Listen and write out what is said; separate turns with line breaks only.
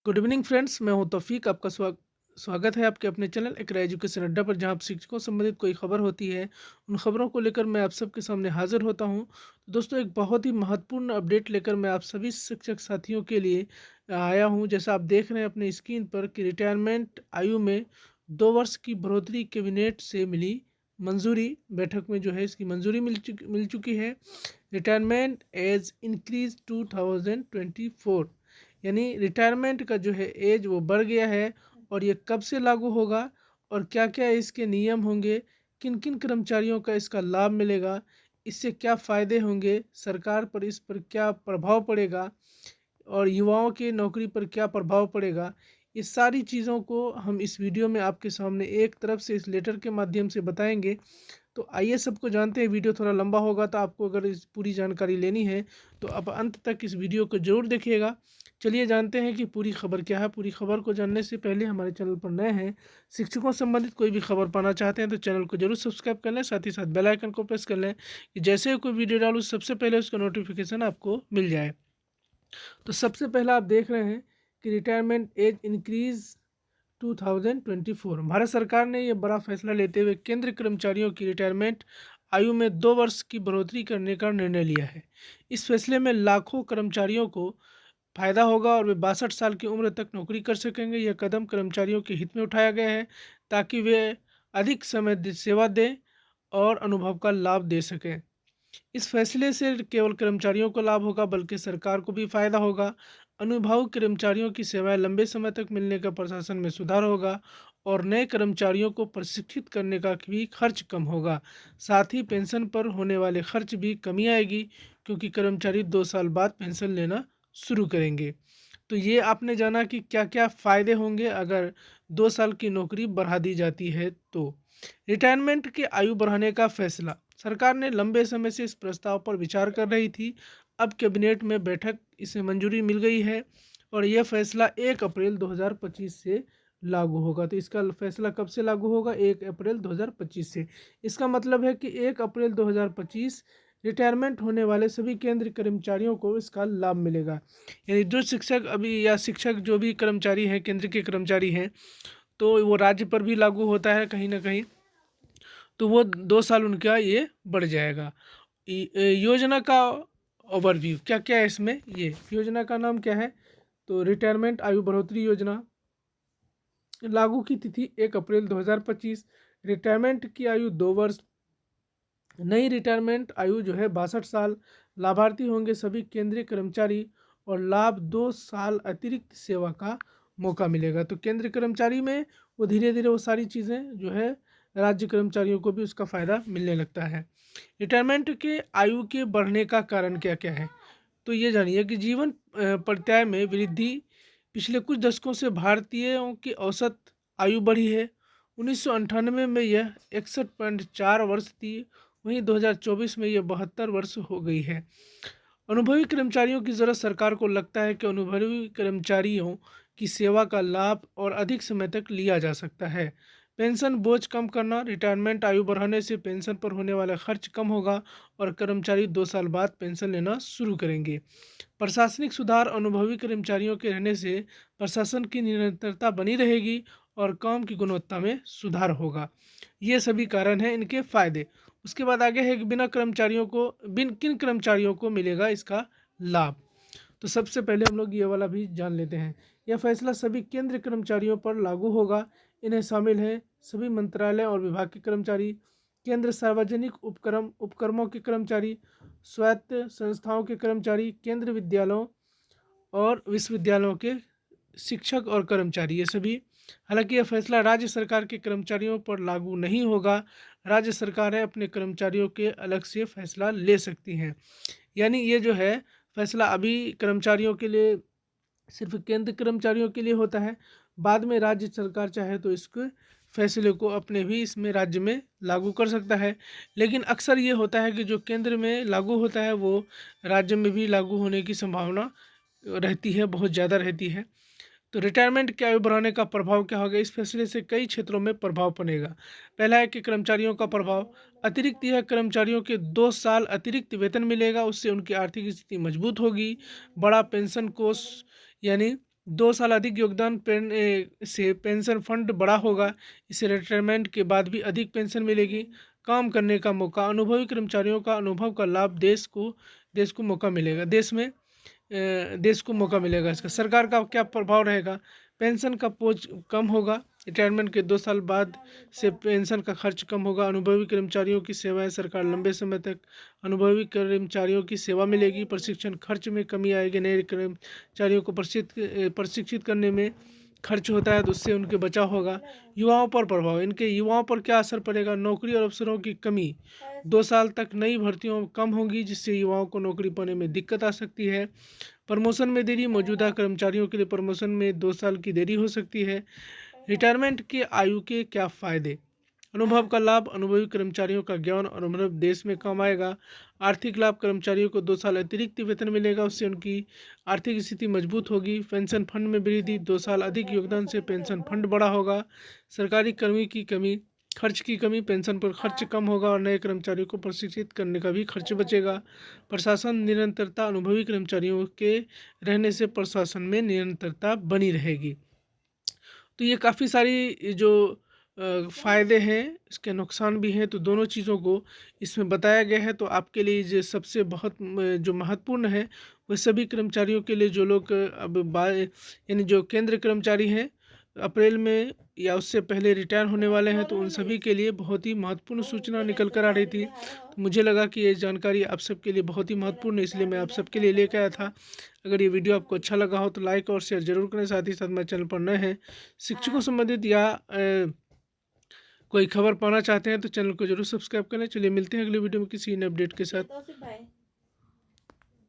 Good evening friends, मैं हूं तौफीक। आपका स्वागत है आपके अपने चैनल इकरा एजुकेशन अड्डा पर, जहां आप शिक्षकों से संबंधित कोई खबर होती है उन खबरों को लेकर मैं आप सबके सामने हाजिर होता हूं। तो दोस्तों, एक बहुत ही महत्वपूर्ण अपडेट लेकर मैं आप सभी शिक्षक साथियों के लिए आया हूं। जैसा आप देख रहे हैं अपने स्क्रीन पर कि रिटायरमेंट आयु में 2 वर्ष की बढ़ोतरी कैबिनेट से मिली मंजूरी। बैठक में जो है इसकी मंजूरी मिल चुकी है। रिटायरमेंट एज इंक्रीज 2024, यानी रिटायरमेंट का जो है एज वो बढ़ गया है। और ये कब से लागू होगा और क्या क्या इसके नियम होंगे, किन किन कर्मचारियों का इसका लाभ मिलेगा, इससे क्या फ़ायदे होंगे, सरकार पर इस पर क्या प्रभाव पड़ेगा और युवाओं की नौकरी पर क्या प्रभाव पड़ेगा, ये सारी चीज़ों को हम इस वीडियो में आपके सामने एक तरफ से इस लेटर के माध्यम से बताएंगे। तो आइए सबको जानते हैं। वीडियो थोड़ा लंबा होगा, तो आपको अगर इस पूरी जानकारी लेनी है तो आप अंत तक इस वीडियो को ज़रूर देखिएगा। चलिए जानते हैं कि पूरी खबर क्या है। पूरी खबर को जानने से पहले हमारे चैनल पर नए हैं, शिक्षकों से संबंधित कोई भी खबर पाना चाहते हैं तो चैनल को जरूर सब्सक्राइब कर लें, साथ ही साथ बेल आइकन को प्रेस कर लें कि जैसे ही कोई वीडियो डालूँ सबसे पहले उसका नोटिफिकेशन आपको मिल जाए। तो सबसे पहला आप देख रहे हैं कि रिटायरमेंट एज इंक्रीज 2024। भारत सरकार ने यह बड़ा फैसला लेते हुए केंद्र कर्मचारियों की रिटायरमेंट आयु में 2 वर्ष की बढ़ोतरी करने का निर्णय लिया है। इस फैसले में लाखों कर्मचारियों को फायदा होगा और वे 62 साल की उम्र तक नौकरी कर सकेंगे। यह कदम कर्मचारियों के हित में उठाया गया है ताकि वे अधिक समय सेवा दें और अनुभव का लाभ दे सकें। इस फैसले से केवल कर्मचारियों को लाभ होगा बल्कि सरकार को भी फायदा होगा। अनुभवी कर्मचारियों की सेवाएं लंबे समय तक मिलने का प्रशासन में सुधार होगा और नए कर्मचारियों को प्रशिक्षित करने का भी खर्च कम होगा। साथ ही पेंशन पर होने वाले खर्च भी कमी आएगी, क्योंकि कर्मचारी 2 साल बाद पेंशन लेना शुरू करेंगे। तो ये आपने जाना कि क्या क्या फ़ायदे होंगे अगर 2 साल की नौकरी बढ़ा दी जाती है। तो रिटायरमेंट की आयु बढ़ाने का फैसला, सरकार ने लंबे समय से इस प्रस्ताव पर विचार कर रही थी। अब कैबिनेट में बैठक इसे मंजूरी मिल गई है और यह फैसला 1 अप्रैल 2025 से लागू होगा। तो इसका फैसला कब से लागू होगा? 1 अप्रैल 2025 से। इसका मतलब है कि 1 अप्रैल 2025 रिटायरमेंट होने वाले सभी केंद्र कर्मचारियों को इसका लाभ मिलेगा। यानी जो शिक्षक अभी या शिक्षक जो भी कर्मचारी हैं, केंद्र के कर्मचारी हैं, तो वो राज्य पर भी लागू होता है कहीं ना कहीं। तो वो 2 साल उनका ये बढ़ जाएगा। योजना का ओवरव्यू क्या क्या है इसमें। ये योजना का नाम क्या है? तो रिटायरमेंट आयु बढ़ोतरी योजना। लागू की तिथि 1 अप्रैल 2025। रिटायरमेंट की आयु 2 वर्ष। नई रिटायरमेंट आयु जो है 62 साल। लाभार्थी होंगे सभी केंद्रीय कर्मचारी और लाभ 2 साल अतिरिक्त सेवा का मौका मिलेगा। तो केंद्रीय कर्मचारी में वो धीरे धीरे वो सारी चीज़ें जो है राज्य कर्मचारियों को भी उसका फ़ायदा मिलने लगता है। रिटायरमेंट के आयु के बढ़ने का कारण क्या क्या है? तो ये जानिए कि जीवन प्रत्याय में वृद्धि। पिछले कुछ दशकों से भारतीयों की औसत आयु बढ़ी है। 1998 में यह 61.4 वर्ष थी, वहीं 2024 में यह 72 वर्ष हो गई है। अनुभवी कर्मचारियों की ज़रूरत, सरकार को लगता है कि अनुभवी कर्मचारियों की सेवा का लाभ और अधिक समय तक लिया जा सकता है। पेंशन बोझ कम करना, रिटायरमेंट आयु बढ़ाने से पेंशन पर होने वाला खर्च कम होगा और कर्मचारी 2 साल बाद पेंशन लेना शुरू करेंगे। प्रशासनिक सुधार, अनुभवी कर्मचारियों के रहने से प्रशासन की निरंतरता बनी रहेगी और काम की गुणवत्ता में सुधार होगा। ये सभी कारण हैं इनके फायदे। उसके बाद आगे है कि किन कर्मचारियों को मिलेगा इसका लाभ। तो सबसे पहले हम लोग ये वाला भी जान लेते हैं। यह फैसला सभी केंद्र कर्मचारियों पर लागू होगा। इन्हें शामिल हैं सभी मंत्रालय और विभाग के कर्मचारी, केंद्र सार्वजनिक उपक्रमों के कर्मचारी, स्वायत्त संस्थाओं के कर्मचारी, केंद्र विद्यालयों और विश्वविद्यालयों के शिक्षक और कर्मचारी, ये सभी। हालांकि यह फैसला राज्य सरकार के कर्मचारियों पर लागू नहीं होगा। राज्य सरकारें अपने कर्मचारियों के अलग से फैसला ले सकती हैं। यानी ये जो है फैसला अभी कर्मचारियों के लिए, सिर्फ केंद्र कर्मचारियों के लिए होता है। बाद में राज्य सरकार चाहे तो इसके फैसले को अपने भी इसमें राज्य में लागू कर सकता है। लेकिन अक्सर ये होता है कि जो केंद्र में लागू होता है वो राज्य में भी लागू होने की संभावना रहती है, बहुत ज़्यादा रहती है। तो रिटायरमेंट की आयु बढ़ाने का प्रभाव क्या होगा? इस फैसले से कई क्षेत्रों में प्रभाव पड़ेगा। पहला है कि कर्मचारियों का प्रभाव। अतिरिक्त यह कर्मचारियों के 2 साल अतिरिक्त वेतन मिलेगा, उससे उनकी आर्थिक स्थिति मजबूत होगी। बड़ा पेंशन कोष, यानी 2 साल अधिक योगदान से पेंशन फंड बड़ा होगा। इससे रिटायरमेंट के बाद भी अधिक पेंशन मिलेगी। काम करने का मौका, अनुभवी कर्मचारियों का अनुभव का लाभ देश को मौका मिलेगा। देश को मौका मिलेगा इसका। सरकार का क्या प्रभाव रहेगा? पेंशन का बोझ कम होगा। रिटायरमेंट के 2 साल बाद से पेंशन का खर्च कम होगा। अनुभवी कर्मचारियों की सेवाएं, सरकार लंबे समय तक अनुभवी कर्मचारियों की सेवा मिलेगी। प्रशिक्षण खर्च में कमी आएगी। नए कर्मचारियों को प्रशिक्षित करने में खर्च होता है तो उससे उनके बचाव होगा। युवाओं पर प्रभाव, इनके युवाओं पर क्या असर पड़ेगा? नौकरी और अवसरों की कमी, 2 साल तक नई भर्तियों कम होंगी जिससे युवाओं को नौकरी पाने में दिक्कत आ सकती है। प्रमोशन में देरी, मौजूदा कर्मचारियों के लिए प्रमोशन में 2 साल की देरी हो सकती है। रिटायरमेंट के आयु के क्या फ़ायदे? अनुभव का लाभ, अनुभवी कर्मचारियों का ज्ञान और अनुभव देश में काम आएगा। आर्थिक लाभ, कर्मचारियों को 2 साल अतिरिक्त वेतन मिलेगा, उससे उनकी आर्थिक स्थिति मजबूत होगी। पेंशन फंड में वृद्धि, 2 साल अधिक योगदान से पेंशन फंड बड़ा होगा। सरकारी कर्मी की कमी, खर्च की कमी, पेंशन पर खर्च कम होगा और नए कर्मचारियों को प्रशिक्षित करने का भी खर्च बचेगा। प्रशासन निरंतरता, अनुभवी कर्मचारियों के रहने से प्रशासन में निरंतरता बनी रहेगी। तो ये काफ़ी सारी जो फ़ायदे हैं, इसके नुकसान भी हैं, तो दोनों चीज़ों को इसमें बताया गया है। तो आपके लिए जो सबसे बहुत जो महत्वपूर्ण है, वह सभी कर्मचारियों के लिए जो लोग अब यानी जो केंद्र कर्मचारी हैं, अप्रैल में या उससे पहले रिटायर होने वाले हैं, तो उन सभी के लिए बहुत ही महत्वपूर्ण सूचना निकल कर आ रही थी। तो मुझे लगा कि ये जानकारी आप सबके लिए बहुत ही महत्वपूर्ण है, इसलिए मैं आप सबके लिए लेकर आया था। अगर ये वीडियो आपको अच्छा लगा हो तो लाइक और शेयर ज़रूर करें। साथ ही साथ मेरे चैनल पर नए हैं, शिक्षकों संबंधित या कोई खबर पाना चाहते हैं तो चैनल को जरूर सब्सक्राइब करें। चलिए मिलते हैं अगली वीडियो में किसी नए अपडेट के साथ।